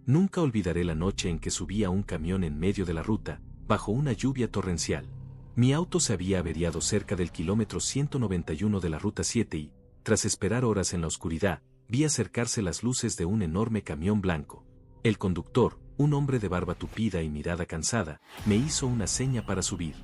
Nunca olvidaré la noche en que subí a un camión en medio de la ruta, bajo una lluvia torrencial. Mi auto se había averiado cerca del kilómetro 191 de la Ruta 7 y, tras esperar horas en la oscuridad, vi acercarse las luces de un enorme camión blanco. El conductor, un hombre de barba tupida y mirada cansada, me hizo una seña para subir.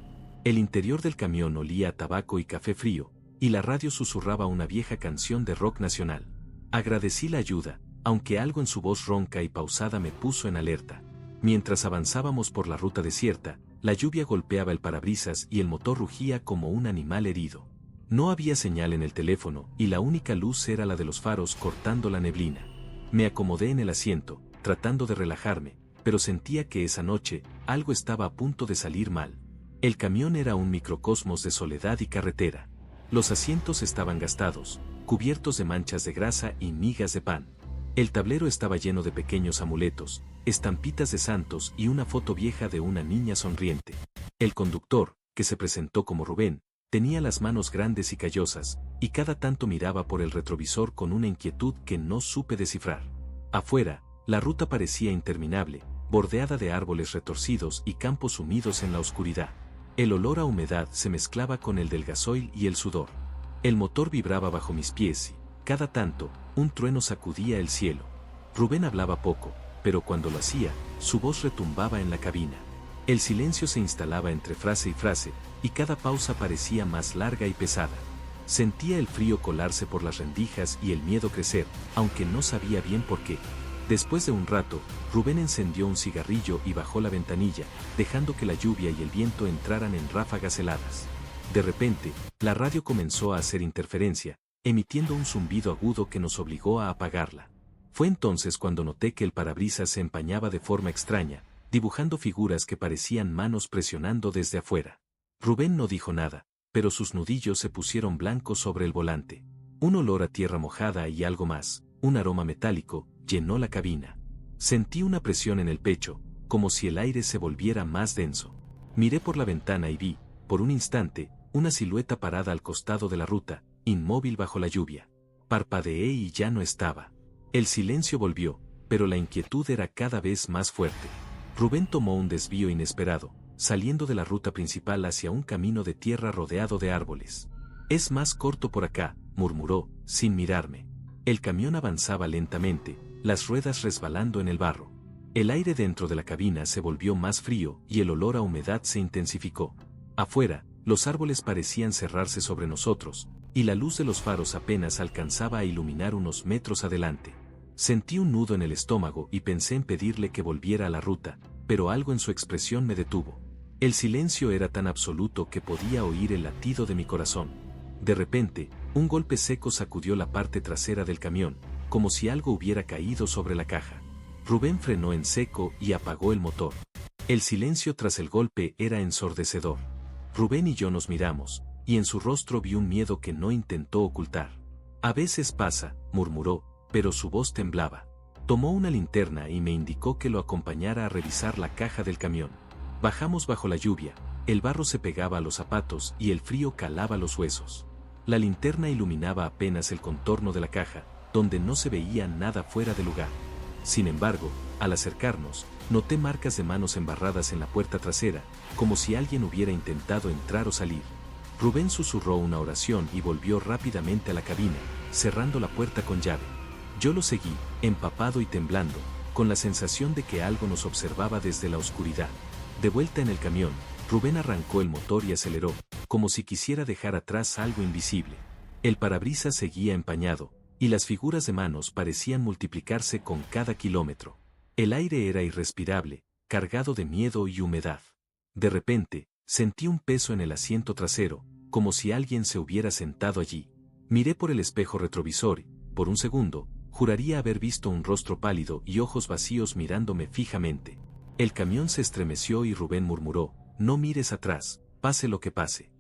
El interior del camión olía a tabaco y café frío, y la radio susurraba una vieja canción de rock nacional. Agradecí la ayuda, aunque algo en su voz ronca y pausada me puso en alerta. Mientras avanzábamos por la ruta desierta, la lluvia golpeaba el parabrisas y el motor rugía como un animal herido. No había señal en el teléfono y la única luz era la de los faros cortando la neblina. Me acomodé en el asiento, tratando de relajarme, pero sentía que esa noche algo estaba a punto de salir mal. El camión era un microcosmos de soledad y carretera. Los asientos estaban gastados, cubiertos de manchas de grasa y migas de pan. El tablero estaba lleno de pequeños amuletos, estampitas de santos y una foto vieja de una niña sonriente. El conductor, que se presentó como Rubén, tenía las manos grandes y callosas, y cada tanto miraba por el retrovisor con una inquietud que no supe descifrar. Afuera, la ruta parecía interminable, bordeada de árboles retorcidos y campos sumidos en la oscuridad. El olor a humedad se mezclaba con el del gasoil y el sudor. El motor vibraba bajo mis pies y, cada tanto, un trueno sacudía el cielo. Rubén hablaba poco, pero cuando lo hacía, su voz retumbaba en la cabina. El silencio se instalaba entre frase y frase, y cada pausa parecía más larga y pesada. Sentía el frío colarse por las rendijas y el miedo crecer, aunque no sabía bien por qué. Después de un rato, Rubén encendió un cigarrillo y bajó la ventanilla, dejando que la lluvia y el viento entraran en ráfagas heladas. De repente, la radio comenzó a hacer interferencia, emitiendo un zumbido agudo que nos obligó a apagarla. Fue entonces cuando noté que el parabrisas se empañaba de forma extraña, dibujando figuras que parecían manos presionando desde afuera. Rubén no dijo nada, pero sus nudillos se pusieron blancos sobre el volante. Un olor a tierra mojada y algo más, un aroma metálico, llenó la cabina. Sentí una presión en el pecho, como si el aire se volviera más denso. Miré por la ventana y vi, por un instante, una silueta parada al costado de la ruta, inmóvil bajo la lluvia. Parpadeé y ya no estaba. El silencio volvió, pero la inquietud era cada vez más fuerte. Rubén tomó un desvío inesperado, saliendo de la ruta principal hacia un camino de tierra rodeado de árboles. «Es más corto por acá», murmuró, sin mirarme. El camión avanzaba lentamente, las ruedas resbalando en el barro. El aire dentro de la cabina se volvió más frío y el olor a humedad se intensificó. Afuera, los árboles parecían cerrarse sobre nosotros, y la luz de los faros apenas alcanzaba a iluminar unos metros adelante. Sentí un nudo en el estómago y pensé en pedirle que volviera a la ruta, pero algo en su expresión me detuvo. El silencio era tan absoluto que podía oír el latido de mi corazón. De repente, un golpe seco sacudió la parte trasera del camión, como si algo hubiera caído sobre la caja. Rubén frenó en seco y apagó el motor. El silencio tras el golpe era ensordecedor. Rubén y yo nos miramos, y en su rostro vi un miedo que no intentó ocultar. «A veces pasa», murmuró, pero su voz temblaba. Tomó una linterna y me indicó que lo acompañara a revisar la caja del camión. Bajamos bajo la lluvia, el barro se pegaba a los zapatos y el frío calaba los huesos. La linterna iluminaba apenas el contorno de la caja, donde no se veía nada fuera de lugar. Sin embargo, al acercarnos, noté marcas de manos embarradas en la puerta trasera, como si alguien hubiera intentado entrar o salir. Rubén susurró una oración y volvió rápidamente a la cabina, cerrando la puerta con llave. Yo lo seguí, empapado y temblando, con la sensación de que algo nos observaba desde la oscuridad. De vuelta en el camión, Rubén arrancó el motor y aceleró, como si quisiera dejar atrás algo invisible. El parabrisas seguía empañado, y las figuras de manos parecían multiplicarse con cada kilómetro. El aire era irrespirable, cargado de miedo y humedad. De repente, sentí un peso en el asiento trasero, como si alguien se hubiera sentado allí. Miré por el espejo retrovisor y, por un segundo, juraría haber visto un rostro pálido y ojos vacíos mirándome fijamente. El camión se estremeció y Rubén murmuró: «No mires atrás, pase lo que pase».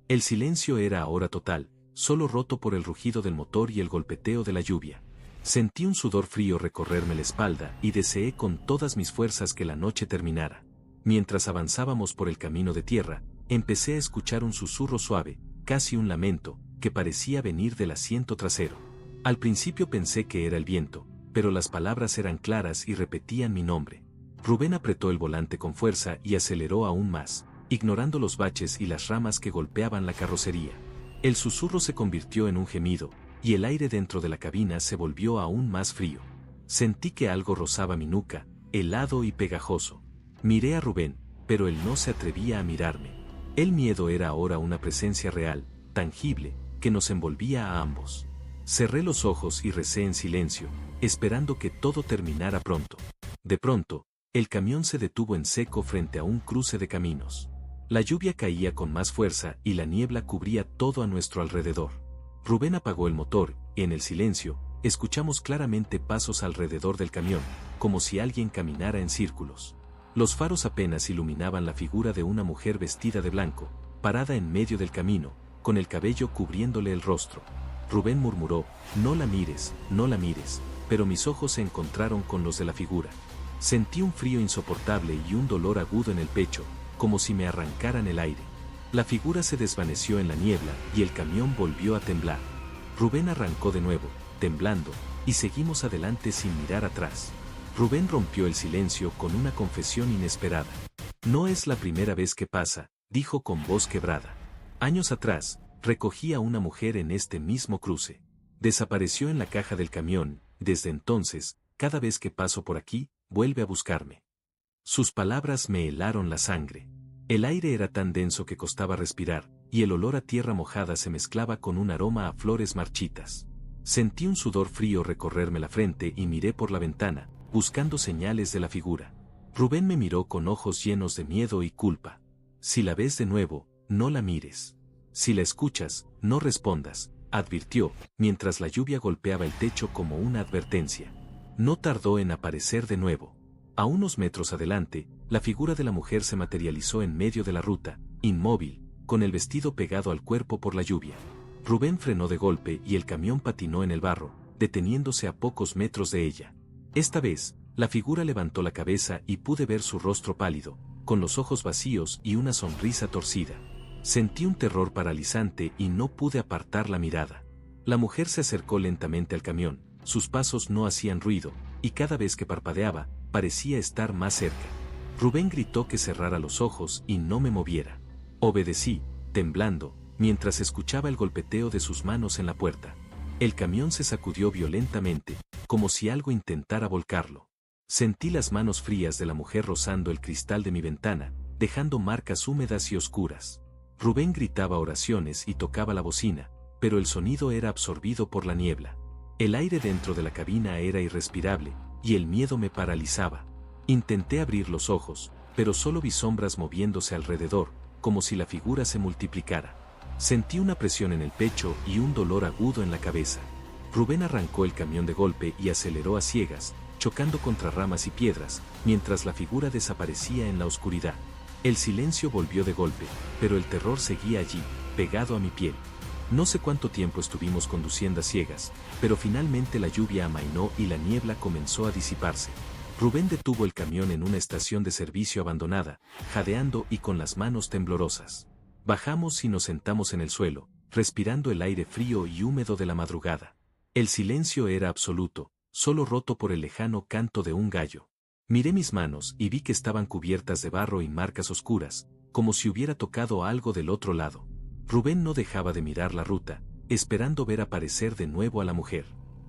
El silencio era ahora total, solo roto por el rugido del motor y el golpeteo de la lluvia. Sentí un sudor frío recorrerme la espalda y deseé con todas mis fuerzas que la noche terminara. Mientras avanzábamos por el camino de tierra, empecé a escuchar un susurro suave, casi un lamento, que parecía venir del asiento trasero. Al principio pensé que era el viento, pero las palabras eran claras y repetían mi nombre. Rubén apretó el volante con fuerza y aceleró aún más, ignorando los baches y las ramas que golpeaban la carrocería. El susurro se convirtió en un gemido, y el aire dentro de la cabina se volvió aún más frío. Sentí que algo rozaba mi nuca, helado y pegajoso. Miré a Rubén, pero él no se atrevía a mirarme. El miedo era ahora una presencia real, tangible, que nos envolvía a ambos. Cerré los ojos y recé en silencio, esperando que todo terminara pronto. De pronto, el camión se detuvo en seco frente a un cruce de caminos. La lluvia caía con más fuerza y la niebla cubría todo a nuestro alrededor. Rubén apagó el motor, y en el silencio, escuchamos claramente pasos alrededor del camión, como si alguien caminara en círculos. Los faros apenas iluminaban la figura de una mujer vestida de blanco, parada en medio del camino, con el cabello cubriéndole el rostro. Rubén murmuró, no la mires, pero mis ojos se encontraron con los de la figura. Sentí un frío insoportable y un dolor agudo en el pecho, como si me arrancaran el aire. La figura se desvaneció en la niebla y el camión volvió a temblar. Rubén arrancó de nuevo, temblando, y seguimos adelante sin mirar atrás. Rubén rompió el silencio con una confesión inesperada. No es la primera vez que pasa, dijo con voz quebrada. Años atrás, recogí a una mujer en este mismo cruce. Desapareció en la caja del camión, desde entonces, cada vez que paso por aquí, vuelve a buscarme. Sus palabras me helaron la sangre. El aire era tan denso que costaba respirar, y el olor a tierra mojada se mezclaba con un aroma a flores marchitas. Sentí un sudor frío recorrerme la frente y miré por la ventana, buscando señales de la figura. Rubén me miró con ojos llenos de miedo y culpa. Si la ves de nuevo, no la mires. Si la escuchas, no respondas, advirtió, mientras la lluvia golpeaba el techo como una advertencia. No tardó en aparecer de nuevo. A unos metros adelante, la figura de la mujer se materializó en medio de la ruta, inmóvil, con el vestido pegado al cuerpo por la lluvia. Rubén frenó de golpe y el camión patinó en el barro, deteniéndose a pocos metros de ella. Esta vez, la figura levantó la cabeza y pude ver su rostro pálido, con los ojos vacíos y una sonrisa torcida. Sentí un terror paralizante y no pude apartar la mirada. La mujer se acercó lentamente al camión, sus pasos no hacían ruido, y cada vez que parpadeaba, parecía estar más cerca. Rubén gritó que cerrara los ojos y no me moviera. Obedecí, temblando, mientras escuchaba el golpeteo de sus manos en la puerta. El camión se sacudió violentamente, como si algo intentara volcarlo. Sentí las manos frías de la mujer rozando el cristal de mi ventana, dejando marcas húmedas y oscuras. Rubén gritaba oraciones y tocaba la bocina, pero el sonido era absorbido por la niebla. El aire dentro de la cabina era irrespirable, y el miedo me paralizaba. Intenté abrir los ojos, pero solo vi sombras moviéndose alrededor, como si la figura se multiplicara. Sentí una presión en el pecho y un dolor agudo en la cabeza. Rubén arrancó el camión de golpe y aceleró a ciegas, chocando contra ramas y piedras, mientras la figura desaparecía en la oscuridad. El silencio volvió de golpe, pero el terror seguía allí, pegado a mi piel. No sé cuánto tiempo estuvimos conduciendo a ciegas, pero finalmente la lluvia amainó y la niebla comenzó a disiparse. Rubén detuvo el camión en una estación de servicio abandonada, jadeando y con las manos temblorosas. Bajamos y nos sentamos en el suelo, respirando el aire frío y húmedo de la madrugada. El silencio era absoluto, solo roto por el lejano canto de un gallo. Miré mis manos y vi que estaban cubiertas de barro y marcas oscuras, como si hubiera tocado algo del otro lado. Rubén no dejaba de mirar la ruta, esperando ver aparecer de nuevo a la mujer.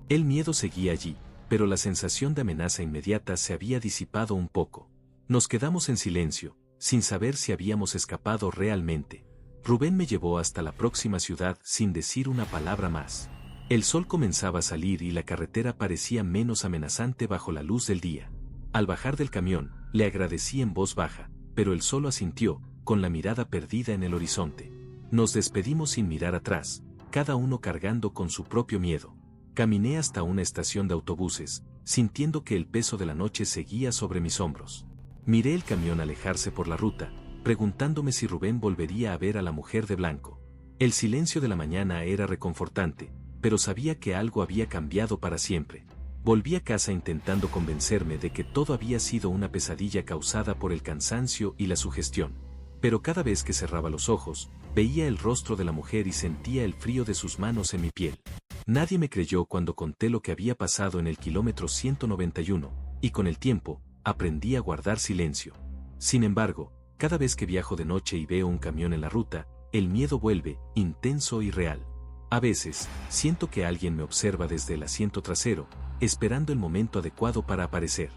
El miedo seguía allí, pero la sensación de amenaza inmediata se había disipado un poco. Nos quedamos en silencio, sin saber si habíamos escapado realmente. Rubén me llevó hasta la próxima ciudad sin decir una palabra más. El sol comenzaba a salir y la carretera parecía menos amenazante bajo la luz del día. Al bajar del camión, le agradecí en voz baja, pero él solo asintió, con la mirada perdida en el horizonte. Nos despedimos sin mirar atrás, cada uno cargando con su propio miedo. Caminé hasta una estación de autobuses, sintiendo que el peso de la noche seguía sobre mis hombros. Miré el camión alejarse por la ruta, preguntándome si Rubén volvería a ver a la mujer de blanco. El silencio de la mañana era reconfortante, pero sabía que algo había cambiado para siempre. Volví a casa intentando convencerme de que todo había sido una pesadilla causada por el cansancio y la sugestión. Pero cada vez que cerraba los ojos, veía el rostro de la mujer y sentía el frío de sus manos en mi piel. Nadie me creyó cuando conté lo que había pasado en el kilómetro 191, y con el tiempo, aprendí a guardar silencio. Sin embargo, cada vez que viajo de noche y veo un camión en la ruta, el miedo vuelve, intenso y real. A veces, siento que alguien me observa desde el asiento trasero, esperando el momento adecuado para aparecer.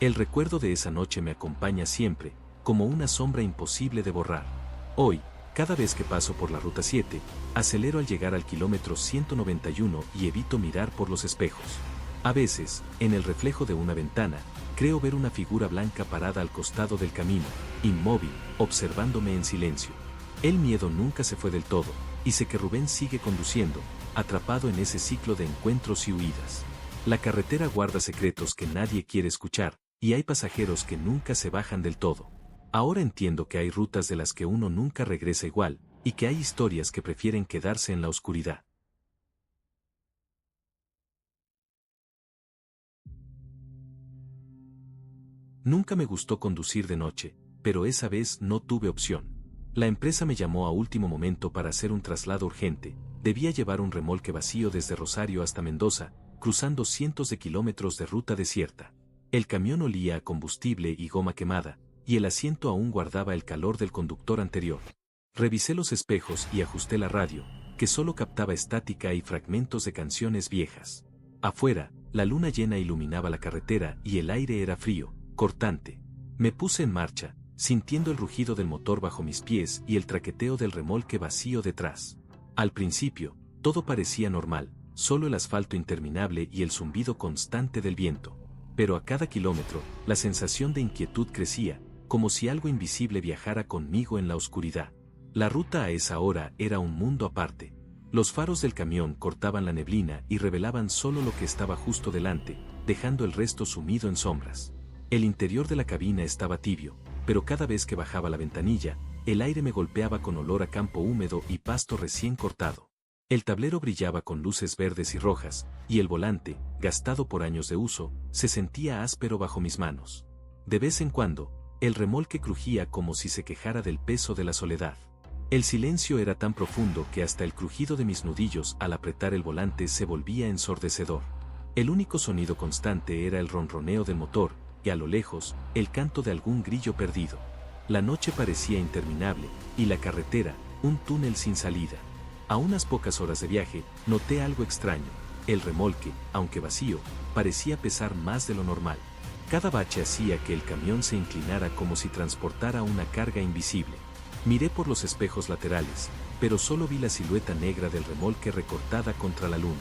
El recuerdo de esa noche me acompaña siempre, como una sombra imposible de borrar. Hoy, cada vez que paso por la Ruta 7, acelero al llegar al kilómetro 191 y evito mirar por los espejos. A veces, en el reflejo de una ventana, creo ver una figura blanca parada al costado del camino, inmóvil, observándome en silencio. El miedo nunca se fue del todo, y sé que Rubén sigue conduciendo, atrapado en ese ciclo de encuentros y huidas. La carretera guarda secretos que nadie quiere escuchar, y hay pasajeros que nunca se bajan del todo. Ahora entiendo que hay rutas de las que uno nunca regresa igual, y que hay historias que prefieren quedarse en la oscuridad. Nunca me gustó conducir de noche, pero esa vez no tuve opción. La empresa me llamó a último momento para hacer un traslado urgente. Debía llevar un remolque vacío desde Rosario hasta Mendoza, cruzando cientos de kilómetros de ruta desierta. El camión olía a combustible y goma quemada, y el asiento aún guardaba el calor del conductor anterior. Revisé los espejos y ajusté la radio, que solo captaba estática y fragmentos de canciones viejas. Afuera, la luna llena iluminaba la carretera y el aire era frío, cortante. Me puse en marcha, sintiendo el rugido del motor bajo mis pies y el traqueteo del remolque vacío detrás. Al principio, todo parecía normal, solo el asfalto interminable y el zumbido constante del viento. Pero a cada kilómetro, la sensación de inquietud crecía, como si algo invisible viajara conmigo en la oscuridad. La ruta a esa hora era un mundo aparte. Los faros del camión cortaban la neblina y revelaban solo lo que estaba justo delante, dejando el resto sumido en sombras. El interior de la cabina estaba tibio, pero cada vez que bajaba la ventanilla, el aire me golpeaba con olor a campo húmedo y pasto recién cortado. El tablero brillaba con luces verdes y rojas, y el volante, gastado por años de uso, se sentía áspero bajo mis manos. De vez en cuando, el remolque crujía como si se quejara del peso de la soledad. El silencio era tan profundo que hasta el crujido de mis nudillos al apretar el volante se volvía ensordecedor. El único sonido constante era el ronroneo del motor, y a lo lejos, el canto de algún grillo perdido. La noche parecía interminable, y la carretera, un túnel sin salida. A unas pocas horas de viaje, noté algo extraño. El remolque, aunque vacío, parecía pesar más de lo normal. Cada bache hacía que el camión se inclinara como si transportara una carga invisible. Miré por los espejos laterales, pero solo vi la silueta negra del remolque recortada contra la luna.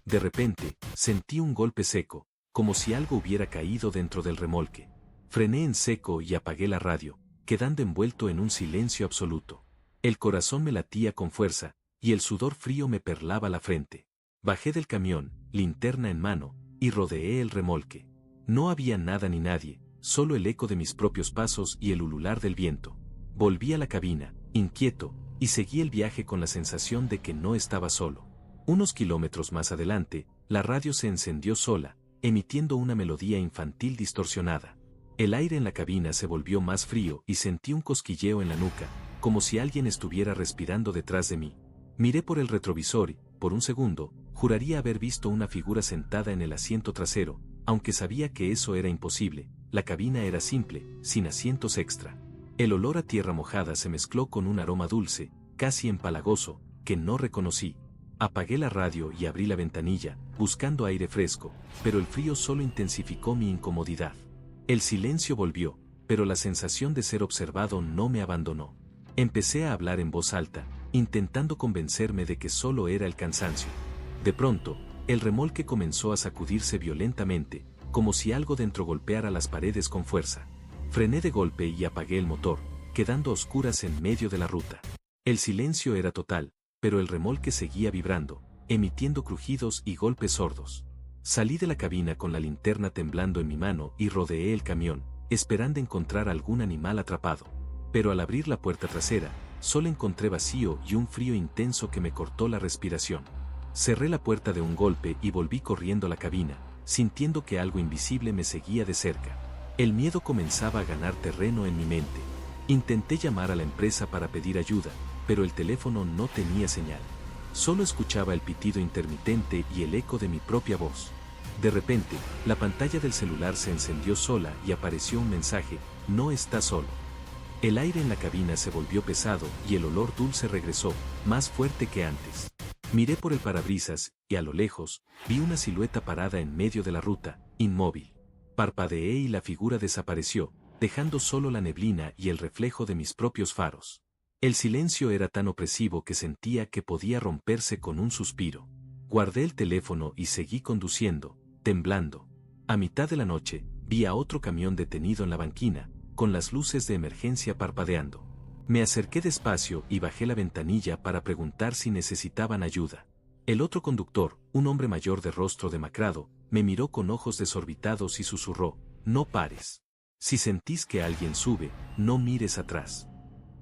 De repente, sentí un golpe seco, como si algo hubiera caído dentro del remolque. Frené en seco y apagué la radio, quedando envuelto en un silencio absoluto. El corazón me latía con fuerza, y el sudor frío me perlaba la frente. Bajé del camión, linterna en mano, y rodeé el remolque. No había nada ni nadie, solo el eco de mis propios pasos y el ulular del viento. Volví a la cabina, inquieto, y seguí el viaje con la sensación de que no estaba solo. Unos kilómetros más adelante, la radio se encendió sola, emitiendo una melodía infantil distorsionada. El aire en la cabina se volvió más frío y sentí un cosquilleo en la nuca, como si alguien estuviera respirando detrás de mí. Miré por el retrovisor y, por un segundo, juraría haber visto una figura sentada en el asiento trasero, aunque sabía que eso era imposible. La cabina era simple, sin asientos extra. El olor a tierra mojada se mezcló con un aroma dulce, casi empalagoso, que no reconocí. Apagué la radio y abrí la ventanilla, buscando aire fresco, pero el frío solo intensificó mi incomodidad. El silencio volvió, pero la sensación de ser observado no me abandonó. Empecé a hablar en voz alta, intentando convencerme de que solo era el cansancio. De pronto, el remolque comenzó a sacudirse violentamente, como si algo dentro golpeara las paredes con fuerza. Frené de golpe y apagué el motor, quedando a oscuras en medio de la ruta. El silencio era total, pero el remolque seguía vibrando, emitiendo crujidos y golpes sordos. Salí de la cabina con la linterna temblando en mi mano y rodeé el camión, esperando encontrar algún animal atrapado. Pero al abrir la puerta trasera, solo encontré vacío y un frío intenso que me cortó la respiración. Cerré la puerta de un golpe y volví corriendo a la cabina, sintiendo que algo invisible me seguía de cerca. El miedo comenzaba a ganar terreno en mi mente. Intenté llamar a la empresa para pedir ayuda, pero el teléfono no tenía señal. Solo escuchaba el pitido intermitente y el eco de mi propia voz. De repente, la pantalla del celular se encendió sola y apareció un mensaje: no estás solo. El aire en la cabina se volvió pesado y el olor dulce regresó, más fuerte que antes. Miré por el parabrisas y a lo lejos, vi una silueta parada en medio de la ruta, inmóvil. Parpadeé y la figura desapareció, dejando solo la neblina y el reflejo de mis propios faros. El silencio era tan opresivo que sentía que podía romperse con un suspiro. Guardé el teléfono y seguí conduciendo, temblando. A mitad de la noche, vi a otro camión detenido en la banquina, con las luces de emergencia parpadeando. Me acerqué despacio y bajé la ventanilla para preguntar si necesitaban ayuda. El otro conductor, un hombre mayor de rostro demacrado, me miró con ojos desorbitados y susurró: no pares. Si sentís que alguien sube, no mires atrás.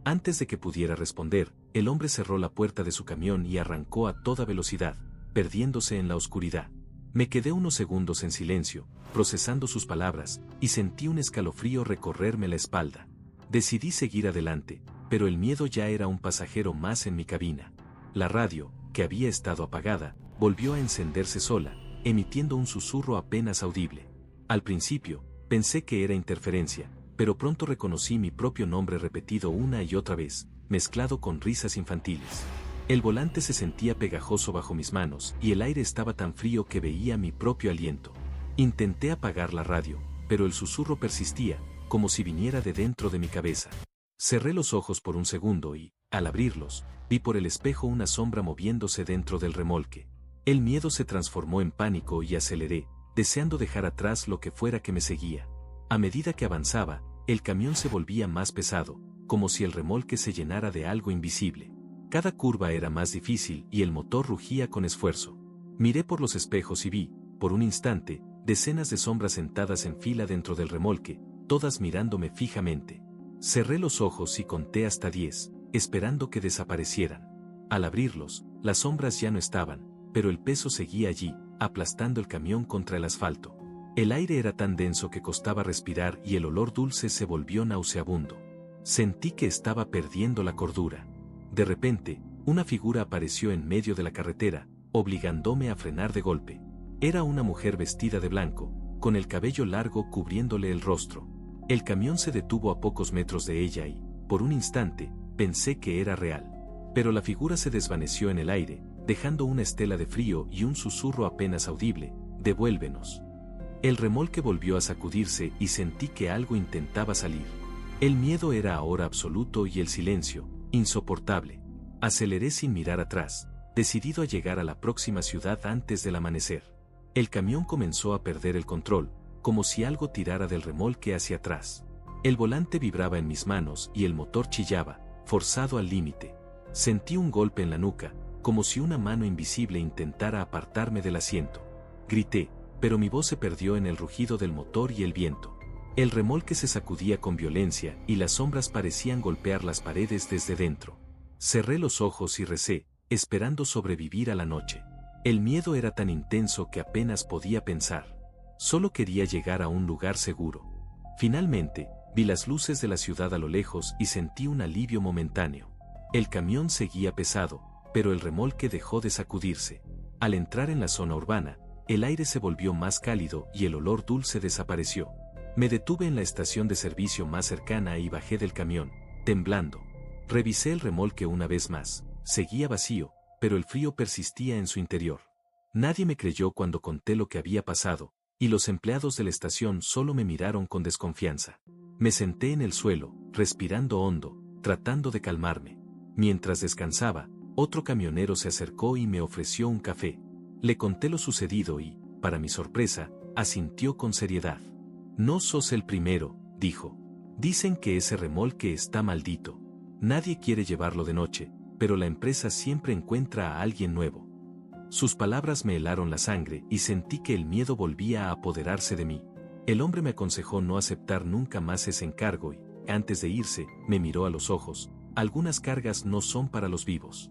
Antes de que pudiera responder, el hombre cerró la puerta de su camión y arrancó a toda velocidad, perdiéndose en la oscuridad. Me quedé unos segundos en silencio, procesando sus palabras, y sentí un escalofrío recorrerme la espalda. Decidí seguir adelante, pero el miedo ya era un pasajero más en mi cabina. La radio, que había estado apagada, volvió a encenderse sola, emitiendo un susurro apenas audible. Al principio, pensé que era interferencia, pero pronto reconocí mi propio nombre repetido una y otra vez, mezclado con risas infantiles. El volante se sentía pegajoso bajo mis manos y el aire estaba tan frío que veía mi propio aliento. Intenté apagar la radio, pero el susurro persistía, como si viniera de dentro de mi cabeza. Cerré los ojos por un segundo y, al abrirlos, vi por el espejo una sombra moviéndose dentro del remolque. El miedo se transformó en pánico y aceleré, deseando dejar atrás lo que fuera que me seguía. A medida que avanzaba, el camión se volvía más pesado, como si el remolque se llenara de algo invisible. Cada curva era más difícil y el motor rugía con esfuerzo. Miré por los espejos y vi, por un instante, decenas de sombras sentadas en fila dentro del remolque, todas mirándome fijamente. Cerré los ojos y conté hasta 10, esperando que desaparecieran. Al abrirlos, las sombras ya no estaban, pero el peso seguía allí, aplastando el camión contra el asfalto. El aire era tan denso que costaba respirar y el olor dulce se volvió nauseabundo. Sentí que estaba perdiendo la cordura. De repente, una figura apareció en medio de la carretera, obligándome a frenar de golpe. Era una mujer vestida de blanco, con el cabello largo cubriéndole el rostro. El camión se detuvo a pocos metros de ella y, por un instante, pensé que era real. Pero la figura se desvaneció en el aire, dejando una estela de frío y un susurro apenas audible: devuélvenos. El remolque volvió a sacudirse y sentí que algo intentaba salir. El miedo era ahora absoluto y el silencio, insoportable. Aceleré sin mirar atrás, decidido a llegar a la próxima ciudad antes del amanecer. El camión comenzó a perder el control, como si algo tirara del remolque hacia atrás. El volante vibraba en mis manos y el motor chillaba, forzado al límite. Sentí un golpe en la nuca, como si una mano invisible intentara apartarme del asiento. Grité, pero mi voz se perdió en el rugido del motor y el viento. El remolque se sacudía con violencia y las sombras parecían golpear las paredes desde dentro. Cerré los ojos y recé, esperando sobrevivir a la noche. El miedo era tan intenso que apenas podía pensar. Solo quería llegar a un lugar seguro. Finalmente, vi las luces de la ciudad a lo lejos y sentí un alivio momentáneo. El camión seguía pesado, pero el remolque dejó de sacudirse. Al entrar en la zona urbana, el aire se volvió más cálido y el olor dulce desapareció. Me detuve en la estación de servicio más cercana y bajé del camión, temblando. Revisé el remolque una vez más. Seguía vacío, pero el frío persistía en su interior. Nadie me creyó cuando conté lo que había pasado, y los empleados de la estación solo me miraron con desconfianza. Me senté en el suelo, respirando hondo, tratando de calmarme. Mientras descansaba, otro camionero se acercó y me ofreció un café. Le conté lo sucedido y, para mi sorpresa, asintió con seriedad. No sos el primero, dijo. Dicen que ese remolque está maldito. Nadie quiere llevarlo de noche, pero la empresa siempre encuentra a alguien nuevo. Sus palabras me helaron la sangre y sentí que el miedo volvía a apoderarse de mí. El hombre me aconsejó no aceptar nunca más ese encargo y, antes de irse, me miró a los ojos. Algunas cargas no son para los vivos.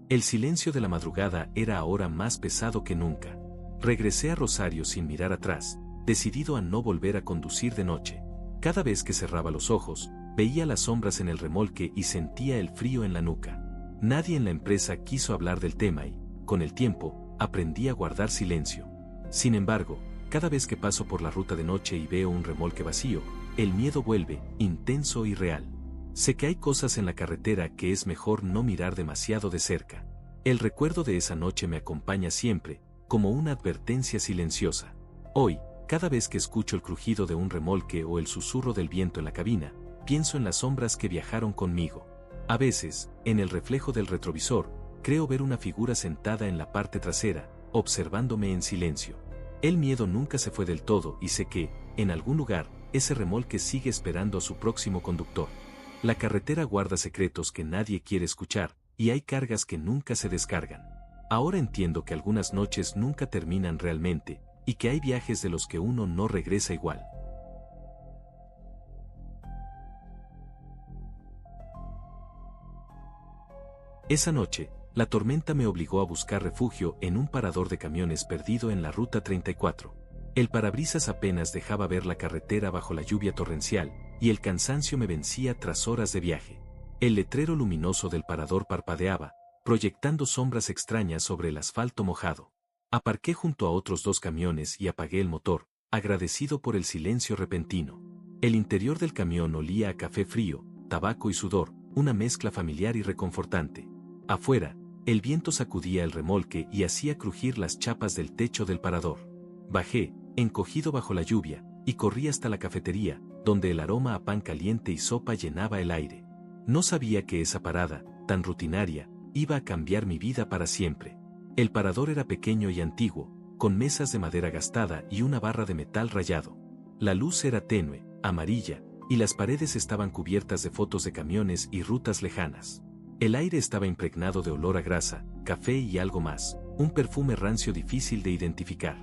El silencio de la madrugada era ahora más pesado que nunca. Regresé a Rosario sin mirar atrás, decidido a no volver a conducir de noche. Cada vez que cerraba los ojos, veía las sombras en el remolque y sentía el frío en la nuca. Nadie en la empresa quiso hablar del tema y, con el tiempo, aprendí a guardar silencio. Sin embargo, cada vez que paso por la ruta de noche y veo un remolque vacío, el miedo vuelve, intenso y real. Sé que hay cosas en la carretera que es mejor no mirar demasiado de cerca. El recuerdo de esa noche me acompaña siempre, como una advertencia silenciosa. Hoy, cada vez que escucho el crujido de un remolque o el susurro del viento en la cabina, pienso en las sombras que viajaron conmigo. A veces, en el reflejo del retrovisor, creo ver una figura sentada en la parte trasera, observándome en silencio. El miedo nunca se fue del todo y sé que, en algún lugar, ese remolque sigue esperando a su próximo conductor. La carretera guarda secretos que nadie quiere escuchar, y hay cargas que nunca se descargan. Ahora entiendo que algunas noches nunca terminan realmente, y que hay viajes de los que uno no regresa igual. Esa noche, la tormenta me obligó a buscar refugio en un parador de camiones perdido en la Ruta 34. El parabrisas apenas dejaba ver la carretera bajo la lluvia torrencial, y el cansancio me vencía tras horas de viaje. El letrero luminoso del parador parpadeaba, proyectando sombras extrañas sobre el asfalto mojado. Aparqué junto a otros 2 camiones y apagué el motor, agradecido por el silencio repentino. El interior del camión olía a café frío, tabaco y sudor, una mezcla familiar y reconfortante. Afuera, el viento sacudía el remolque y hacía crujir las chapas del techo del parador. Bajé, encogido bajo la lluvia, y corrí hasta la cafetería, donde el aroma a pan caliente y sopa llenaba el aire. No sabía que esa parada, tan rutinaria, iba a cambiar mi vida para siempre. El parador era pequeño y antiguo, con mesas de madera gastada y una barra de metal rayado. La luz era tenue, amarilla, y las paredes estaban cubiertas de fotos de camiones y rutas lejanas. El aire estaba impregnado de olor a grasa, café y algo más, un perfume rancio difícil de identificar.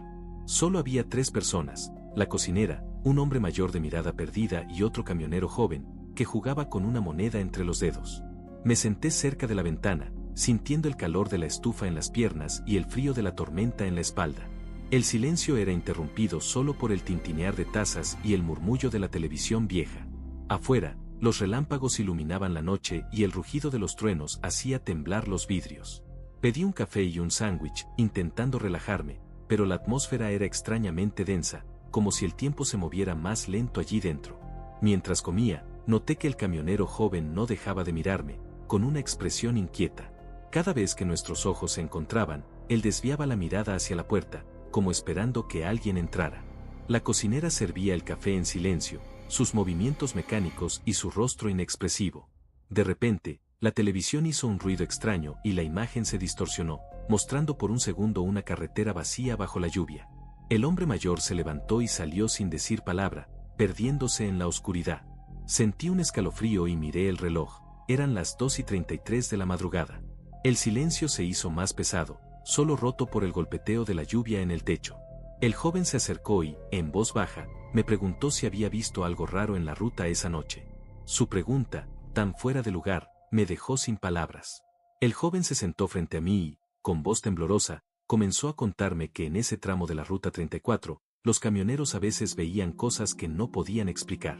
Solo había 3 personas, la cocinera, un hombre mayor de mirada perdida y otro camionero joven, que jugaba con una moneda entre los dedos. Me senté cerca de la ventana, sintiendo el calor de la estufa en las piernas y el frío de la tormenta en la espalda. El silencio era interrumpido solo por el tintinear de tazas y el murmullo de la televisión vieja. Afuera, los relámpagos iluminaban la noche y el rugido de los truenos hacía temblar los vidrios. Pedí un café y un sándwich, intentando relajarme, pero la atmósfera era extrañamente densa, como si el tiempo se moviera más lento allí dentro. Mientras comía, noté que el camionero joven no dejaba de mirarme, con una expresión inquieta. Cada vez que nuestros ojos se encontraban, él desviaba la mirada hacia la puerta, como esperando que alguien entrara. La cocinera servía el café en silencio, sus movimientos mecánicos y su rostro inexpresivo. De repente, la televisión hizo un ruido extraño y la imagen se distorsionó, mostrando por un segundo una carretera vacía bajo la lluvia. El hombre mayor se levantó y salió sin decir palabra, perdiéndose en la oscuridad. Sentí un escalofrío y miré el reloj, eran las 2:33 de la madrugada. El silencio se hizo más pesado, solo roto por el golpeteo de la lluvia en el techo. El joven se acercó y, en voz baja, me preguntó si había visto algo raro en la ruta esa noche. Su pregunta, tan fuera de lugar, me dejó sin palabras. El joven se sentó frente a mí y, con voz temblorosa, comenzó a contarme que en ese tramo de la Ruta 34, los camioneros a veces veían cosas que no podían explicar.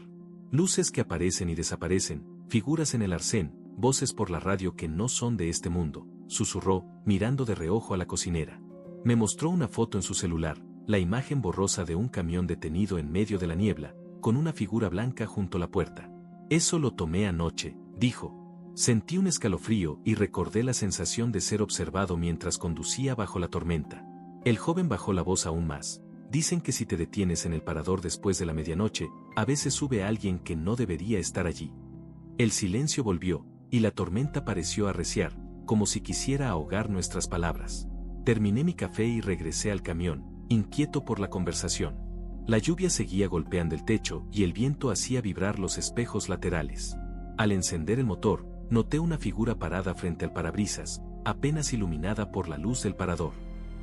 Luces que aparecen y desaparecen, figuras en el arcén, voces por la radio que no son de este mundo, susurró, mirando de reojo a la cocinera. Me mostró una foto en su celular, la imagen borrosa de un camión detenido en medio de la niebla, con una figura blanca junto a la puerta. Eso lo tomé anoche, dijo. Sentí un escalofrío y recordé la sensación de ser observado mientras conducía bajo la tormenta. El joven bajó la voz aún más. Dicen que si te detienes en el parador después de la medianoche, a veces sube alguien que no debería estar allí. El silencio volvió, y la tormenta pareció arreciar, como si quisiera ahogar nuestras palabras. Terminé mi café y regresé al camión, inquieto por la conversación. La lluvia seguía golpeando el techo y el viento hacía vibrar los espejos laterales. Al encender el motor, noté una figura parada frente al parabrisas, apenas iluminada por la luz del parador.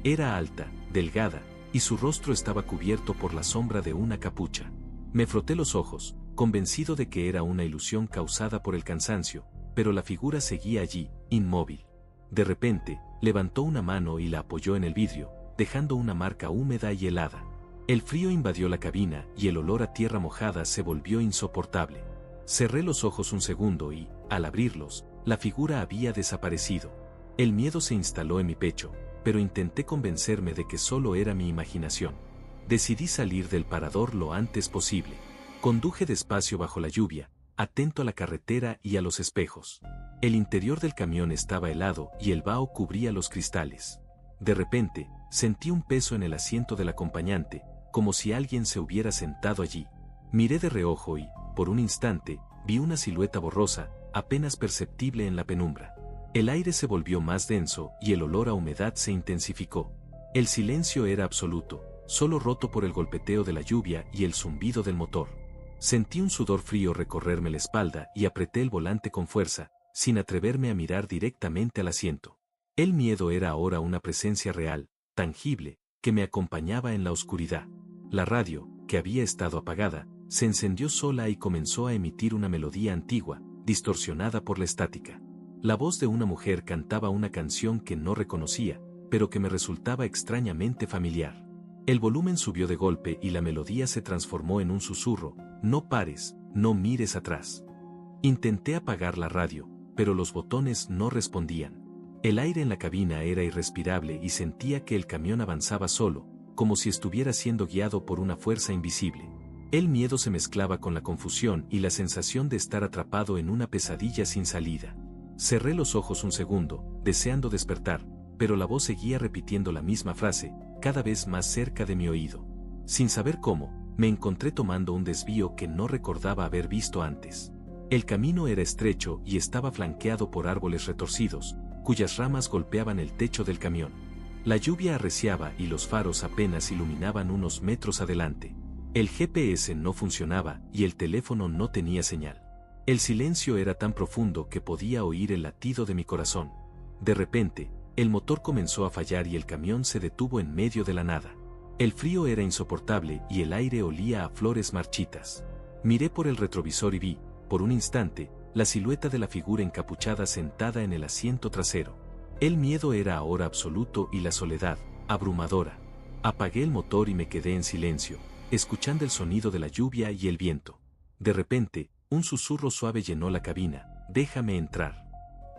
Era alta, delgada, y su rostro estaba cubierto por la sombra de una capucha. Me froté los ojos, convencido de que era una ilusión causada por el cansancio, pero la figura seguía allí, inmóvil. De repente, levantó una mano y la apoyó en el vidrio, dejando una marca húmeda y helada. El frío invadió la cabina y el olor a tierra mojada se volvió insoportable. Cerré los ojos un segundo y, al abrirlos, La figura había desaparecido. El miedo se instaló en mi pecho, pero intenté convencerme de que solo era mi imaginación. Decidí salir del parador lo antes posible. Conduje despacio bajo la lluvia, atento a la carretera y a los espejos. El interior del camión estaba helado y el vaho cubría los cristales. De repente, sentí un peso en el asiento del acompañante, como si alguien se hubiera sentado allí. Miré de reojo y, por un instante, vi una silueta borrosa, apenas perceptible en la penumbra. El aire se volvió más denso y el olor a humedad se intensificó. El silencio era absoluto, solo roto por el golpeteo de la lluvia y el zumbido del motor. Sentí un sudor frío recorrerme la espalda y apreté el volante con fuerza, sin atreverme a mirar directamente al asiento. El miedo era ahora una presencia real, tangible, que me acompañaba en la oscuridad. La radio, que había estado apagada, se encendió sola y comenzó a emitir una melodía antigua, distorsionada por la estática. La voz de una mujer cantaba una canción que no reconocía, pero que me resultaba extrañamente familiar. El volumen subió de golpe y la melodía se transformó en un susurro: no pares, no mires atrás. Intenté apagar la radio, pero los botones no respondían. El aire en la cabina era irrespirable y sentía que el camión avanzaba solo, como si estuviera siendo guiado por una fuerza invisible. El miedo se mezclaba con la confusión y la sensación de estar atrapado en una pesadilla sin salida. Cerré los ojos un segundo, deseando despertar, pero la voz seguía repitiendo la misma frase, cada vez más cerca de mi oído. Sin saber cómo, me encontré tomando un desvío que no recordaba haber visto antes. El camino era estrecho y estaba flanqueado por árboles retorcidos, cuyas ramas golpeaban el techo del camión. La lluvia arreciaba y los faros apenas iluminaban unos metros adelante. El GPS no funcionaba y el teléfono no tenía señal. El silencio era tan profundo que podía oír el latido de mi corazón. De repente, el motor comenzó a fallar y el camión se detuvo en medio de la nada. El frío era insoportable y el aire olía a flores marchitas. Miré por el retrovisor y vi, por un instante, la silueta de la figura encapuchada sentada en el asiento trasero. El miedo era ahora absoluto y la soledad, abrumadora. Apagué el motor y me quedé en silencio, escuchando el sonido de la lluvia y el viento. De repente, un susurro suave llenó la cabina: déjame entrar.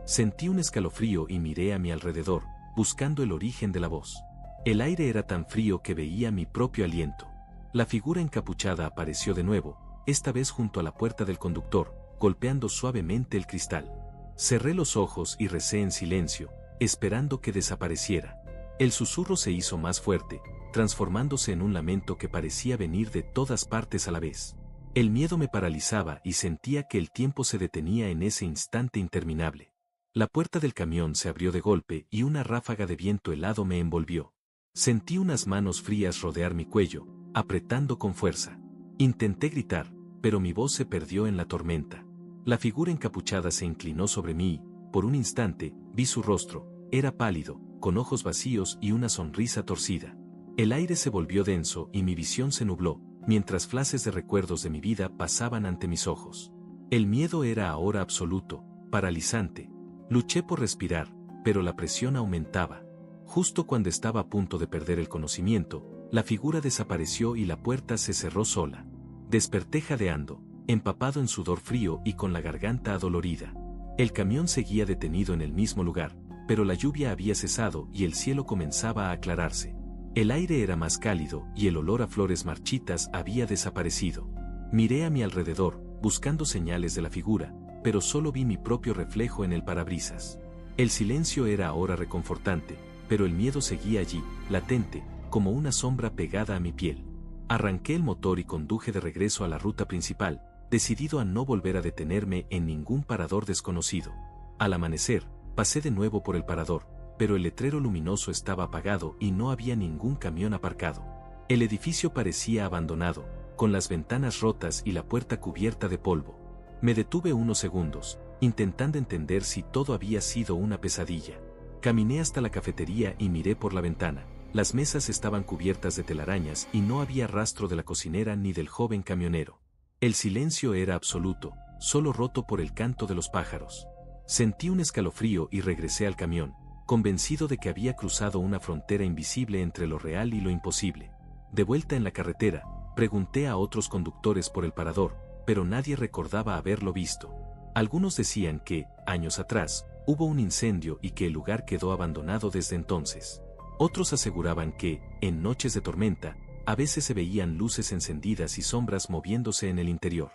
Sentí un escalofrío y miré a mi alrededor, buscando el origen de la voz. El aire era tan frío que veía mi propio aliento. La figura encapuchada apareció de nuevo, esta vez junto a la puerta del conductor, golpeando suavemente el cristal. Cerré los ojos y recé en silencio, esperando que desapareciera. El susurro se hizo más fuerte, transformándose en un lamento que parecía venir de todas partes a la vez. El miedo me paralizaba y sentía que el tiempo se detenía en ese instante interminable. La puerta del camión se abrió de golpe y una ráfaga de viento helado me envolvió. Sentí unas manos frías rodear mi cuello, apretando con fuerza. Intenté gritar, pero mi voz se perdió en la tormenta. La figura encapuchada se inclinó sobre mí y, por un instante, vi su rostro. Era pálido, con ojos vacíos y una sonrisa torcida. El aire se volvió denso y mi visión se nubló, mientras flashes de recuerdos de mi vida pasaban ante mis ojos. El miedo era ahora absoluto, paralizante. Luché por respirar, pero la presión aumentaba. Justo cuando estaba a punto de perder el conocimiento, la figura desapareció y la puerta se cerró sola. Desperté jadeando, empapado en sudor frío y con la garganta adolorida. El camión seguía detenido en el mismo lugar, pero la lluvia había cesado y el cielo comenzaba a aclararse. El aire era más cálido y el olor a flores marchitas había desaparecido. Miré a mi alrededor, buscando señales de la figura, pero solo vi mi propio reflejo en el parabrisas. El silencio era ahora reconfortante, pero el miedo seguía allí, latente, como una sombra pegada a mi piel. Arranqué el motor y conduje de regreso a la ruta principal, decidido a no volver a detenerme en ningún parador desconocido. Al amanecer, pasé de nuevo por el parador, pero el letrero luminoso estaba apagado y no había ningún camión aparcado. El edificio parecía abandonado, con las ventanas rotas y la puerta cubierta de polvo. Me detuve unos segundos, intentando entender si todo había sido una pesadilla. Caminé hasta la cafetería y miré por la ventana. Las mesas estaban cubiertas de telarañas y no había rastro de la cocinera ni del joven camionero. El silencio era absoluto, solo roto por el canto de los pájaros. Sentí un escalofrío y regresé al camión, convencido de que había cruzado una frontera invisible entre lo real y lo imposible. De vuelta en la carretera, pregunté a otros conductores por el parador, pero nadie recordaba haberlo visto. Algunos decían que, años atrás, hubo un incendio y que el lugar quedó abandonado desde entonces. Otros aseguraban que, en noches de tormenta, a veces se veían luces encendidas y sombras moviéndose en el interior.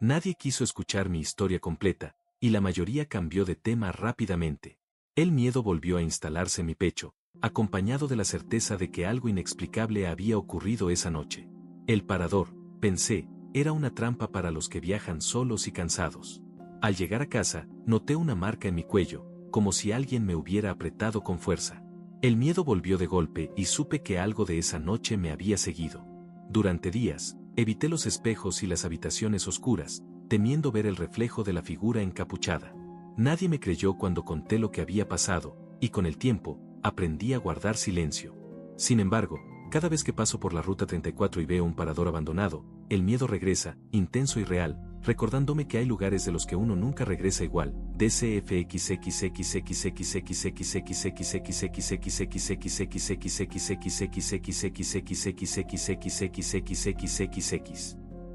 Nadie quiso escuchar mi historia completa, y la mayoría cambió de tema rápidamente. El miedo volvió a instalarse en mi pecho, acompañado de la certeza de que algo inexplicable había ocurrido esa noche. El parador, pensé, era una trampa para los que viajan solos y cansados. Al llegar a casa, noté una marca en mi cuello, como si alguien me hubiera apretado con fuerza. El miedo volvió de golpe y supe que algo de esa noche me había seguido. Durante días, evité los espejos y las habitaciones oscuras, temiendo ver el reflejo de la figura encapuchada. Nadie me creyó cuando conté lo que había pasado, y con el tiempo, aprendí a guardar silencio. Sin embargo, cada vez que paso por la ruta 34 y veo un parador abandonado, el miedo regresa, intenso y real, recordándome que hay lugares de los que uno nunca regresa igual.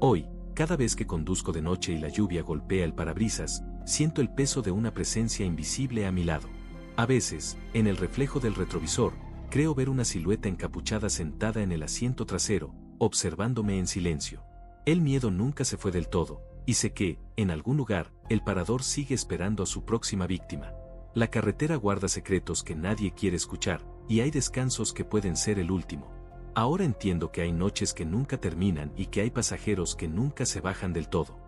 Hoy, cada vez que conduzco de noche y la lluvia golpea el parabrisas, siento el peso de una presencia invisible a mi lado. A veces, en el reflejo del retrovisor, creo ver una silueta encapuchada sentada en el asiento trasero, observándome en silencio. El miedo nunca se fue del todo, y sé que, en algún lugar, el parador sigue esperando a su próxima víctima. La carretera guarda secretos que nadie quiere escuchar, y hay descansos que pueden ser el último. Ahora entiendo que hay noches que nunca terminan y que hay pasajeros que nunca se bajan del todo.